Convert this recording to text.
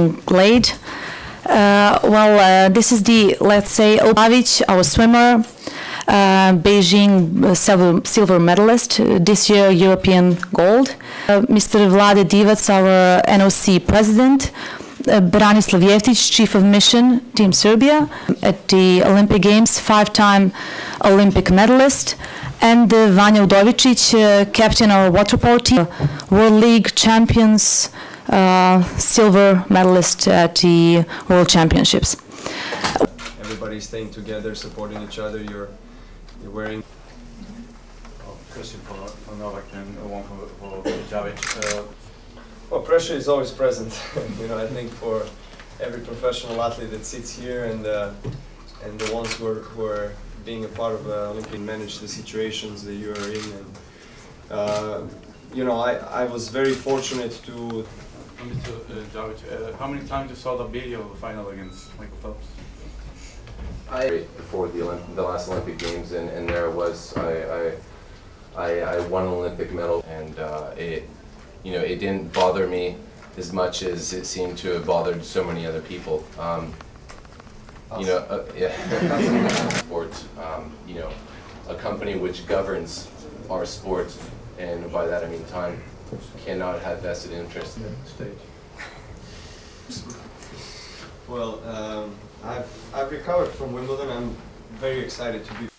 getting late. This is the, let's say, Đoković, our swimmer, Beijing silver medalist, this year European gold. Mr. Vlade Divac, our NOC president. Branislav Jeftić, chief of mission, Team Serbia, at the Olympic Games, 5-time Olympic medalist. And Vanja Udovičić, captain of our water polo team, World League champions, silver medalist at the World Championships. Everybody's staying together, supporting each other. You're wearing. Question for Novak and one for Đoković. Well, pressure is always present. You know, I think for every professional athlete that sits here and the ones who are being a part of the Olympic, manage the situations that you are in. And you know, I was very fortunate to. Đoković, how many times you saw the video of the final against Michael Phelps? Before the last Olympic Games, and there was I won an Olympic medal, and it didn't bother me as much as it seemed to have bothered so many other people. Sport, a company which governs our sport, and by that I mean time, cannot have vested interest. Well, I've recovered from Wimbledon. I'm very excited to be